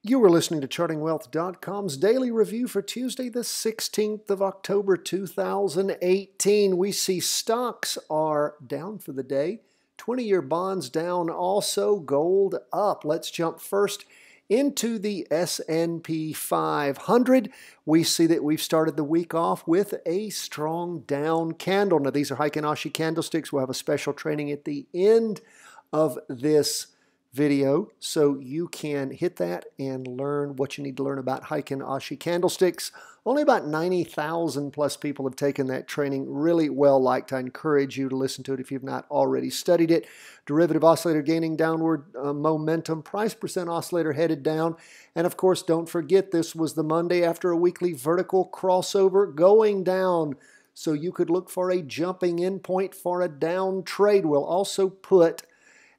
You are listening to chartingwealth.com's daily review for Tuesday, the 16th of October, 2018. We see stocks are down for the day. 20-year bonds down, also gold up. Let's jump first into the S&P 500. We see that we've started the week off with a strong down candle. Now, these are Heikin Ashi candlesticks. We'll have a special training at the end of this video, so you can hit that and learn what you need to learn about Heikin Ashi candlesticks. Only about 90,000 plus people have taken that training. Really well liked. I encourage you to listen to it if you've not already studied it. Derivative oscillator gaining downward momentum. Price percent oscillator headed down. And of course, don't forget, this was the Monday after a weekly vertical crossover going down. So you could look for a jumping in point for a down trade. We'll also put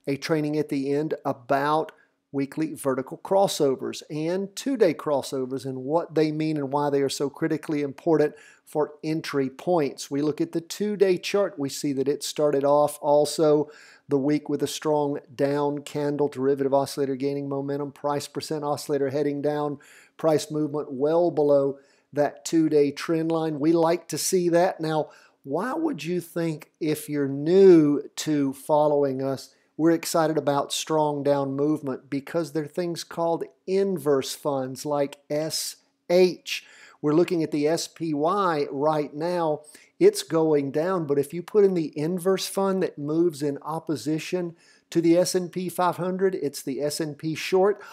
a training at the end about weekly vertical crossovers and two-day crossovers and what they mean and why they are so critically important for entry points. We look at the two-day chart. We see that it started off also the week with a strong down candle, derivative oscillator gaining momentum, price percent oscillator heading down, price movement well below that two-day trend line. We like to see that. Now, why would you think, if you're new to following us, we're excited about strong down movement? Because there are things called inverse funds like SH. We're looking at the SPY right now. It's going down, but if you put in the inverse fund that moves in opposition to the S&P 500, it's the S&P short.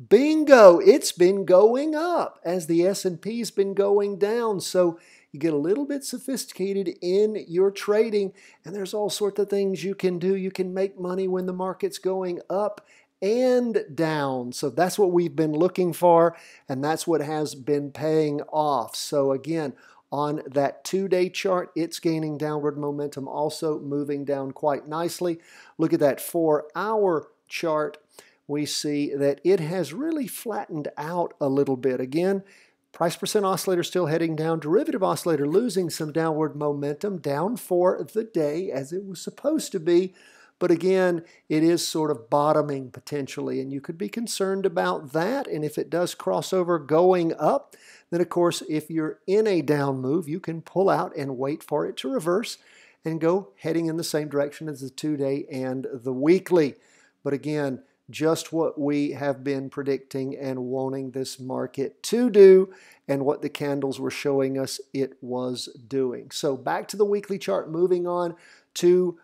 Bingo! It's been going up as the S&P's been going down. So you get a little bit sophisticated in your trading, and there's all sorts of things you can do. You can make money when the market's going up and down. So that's what we've been looking for, and that's what has been paying off. So again, on that two-day chart, it's gaining downward momentum, also moving down quite nicely. Look at that 4-hour chart. We see that it has really flattened out a little bit. Again, price percent oscillator still heading down. Derivative oscillator losing some downward momentum, down for the day as it was supposed to be. But again, it is sort of bottoming potentially, and you could be concerned about that. And if it does cross over going up, then of course, if you're in a down move, you can pull out and wait for it to reverse and go heading in the same direction as the two-day and the weekly. But again, just what we have been predicting and wanting this market to do, and what the candles were showing us it was doing. So back to the weekly chart, moving on to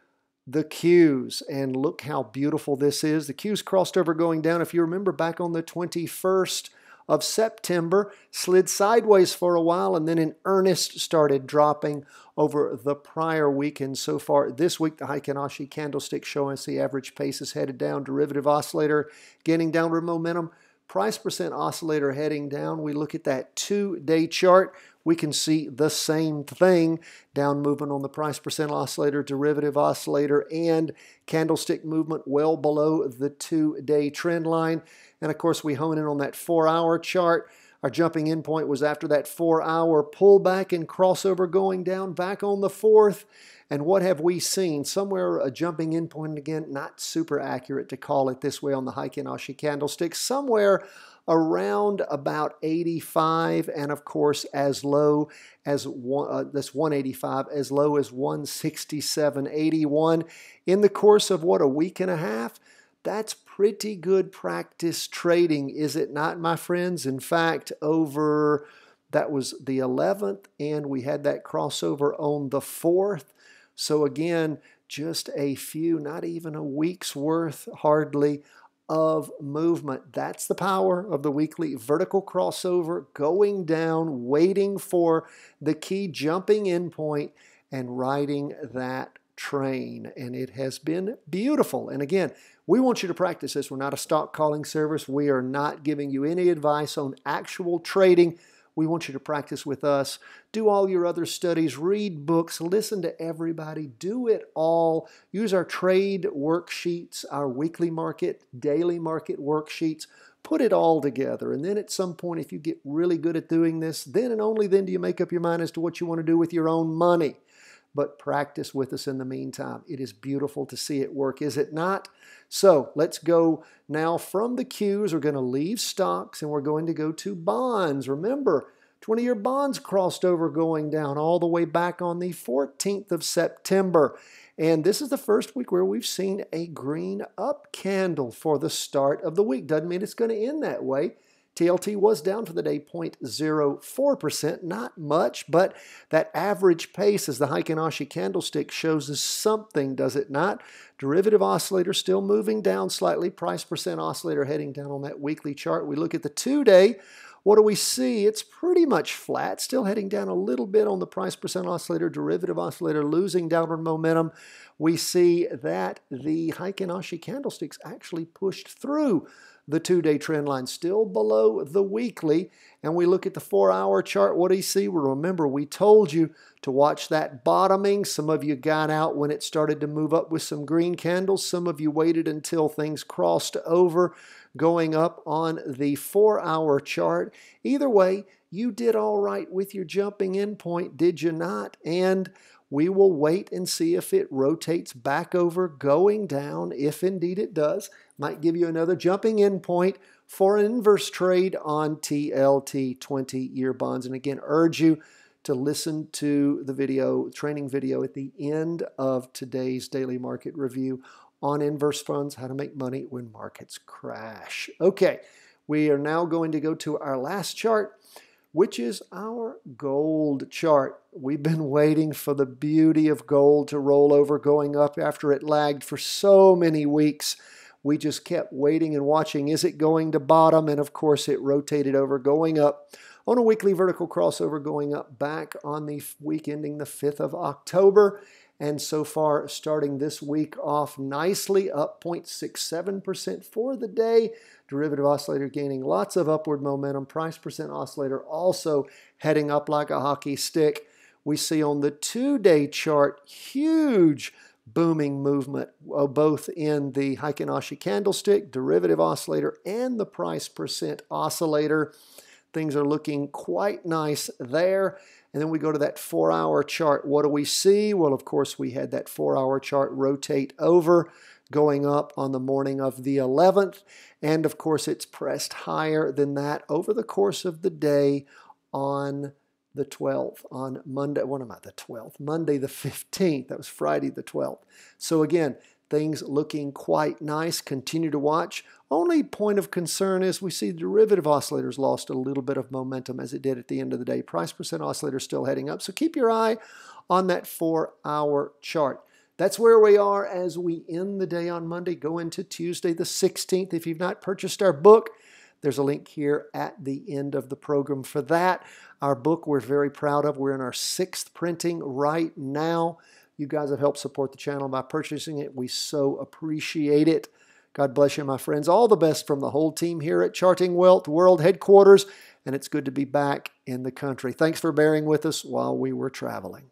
the Qs, and look how beautiful this is. The Qs crossed over going down. If you remember, back on the 21st of September, slid sideways for a while, and then in earnest started dropping over the prior week. And so far this week, the Heikin Ashi candlestick showing us the average pace is headed down. Derivative oscillator gaining downward momentum. Price percent oscillator heading down. We look at that two-day chart. We can see the same thing. Down movement on the price percent oscillator, derivative oscillator, and candlestick movement well below the two-day trend line. And of course, we hone in on that 4-hour chart. Our jumping in point was after that 4-hour pullback and crossover going down back on the 4th. And what have we seen? Somewhere a jumping in point, again, not super accurate to call it this way on the Heikin Ashi candlestick, somewhere around about 85, and of course as low as this 185, as low as 167.81 in the course of what, a week and a half? That's pretty good practice trading, is it not, my friends? In fact, that was the 11th, and we had that crossover on the 4th. So again, just a few, not even a week's worth, hardly, of movement. That's the power of the weekly vertical crossover, going down, waiting for the key jumping in point and riding that train. And it has been beautiful. And again, we want you to practice this. We're not a stock calling service. We are not giving you any advice on actual trading. We want you to practice with us. Do all your other studies, read books, listen to everybody, do it all. Use our trade worksheets, our weekly market, daily market worksheets. Put it all together. And then at some point, if you get really good at doing this, then and only then do you make up your mind as to what you want to do with your own money. but practice with us in the meantime. It is beautiful to see it work, is it not? So let's go now from the Qs. We're going to leave stocks and we're going to go to bonds. Remember, 20-year bonds crossed over going down all the way back on the 14th of September. And this is the first week where we've seen a green up candle for the start of the week. Doesn't mean it's going to end that way. TLT was down for the day 0.04%, not much, but that average pace as the Heikin Ashi candlestick shows us something, does it not? Derivative oscillator still moving down slightly, price percent oscillator heading down on that weekly chart. We look at the 2-day. What do we see? It's pretty much flat, still heading down a little bit on the price percent oscillator, derivative oscillator losing downward momentum. We see that the Heikin Ashi candlesticks actually pushed through the 2-day trend line, still below the weekly. And we look at the 4-hour chart. What do you see? Well, remember, we told you to watch that bottoming. Some of you got out when it started to move up with some green candles. Some of you waited until things crossed over, going up on the 4-hour chart. Either way, you did all right with your jumping in point, did you not? And we will wait and see if it rotates back over going down. If indeed it does, might give you another jumping in point for an inverse trade on TLT 20-year bonds. And again, urge you to listen to the video, training video at the end of today's daily market review on inverse funds, how to make money when markets crash. Okay, we are now going to go to our last chart, which is our gold chart. We've been waiting for the beauty of gold to roll over going up after it lagged for so many weeks. We just kept waiting and watching. Is it going to bottom? And of course, it rotated over going up on a weekly vertical crossover going up back on the week ending the 5th of October. And so far, starting this week off nicely, up 0.67% for the day. Derivative oscillator gaining lots of upward momentum. Price percent oscillator also heading up like a hockey stick. We see on the 2-day chart, huge booming movement, both in the Heikin Ashi candlestick, derivative oscillator, and the price percent oscillator. Things are looking quite nice there. And then we go to that 4-hour chart. What do we see? Well, of course, we had that 4-hour chart rotate over, going up on the morning of the 11th. And of course, it's pressed higher than that over the course of the day on the 12th, on Monday, what am I, the 12th? Monday the 15th, that was Friday the 12th. So again, things looking quite nice. Continue to watch. Only point of concern is we see the derivative oscillators lost a little bit of momentum as it did at the end of the day. Price percent oscillator still heading up. So keep your eye on that 4-hour chart. That's where we are as we end the day on Monday, go into Tuesday the 16th. If you've not purchased our book, there's a link here at the end of the program for that. Our book we're very proud of. We're in our 6th printing right now. You guys have helped support the channel by purchasing it. We so appreciate it. God bless you, my friends. All the best from the whole team here at Charting Wealth World Headquarters, and it's good to be back in the country. Thanks for bearing with us while we were traveling.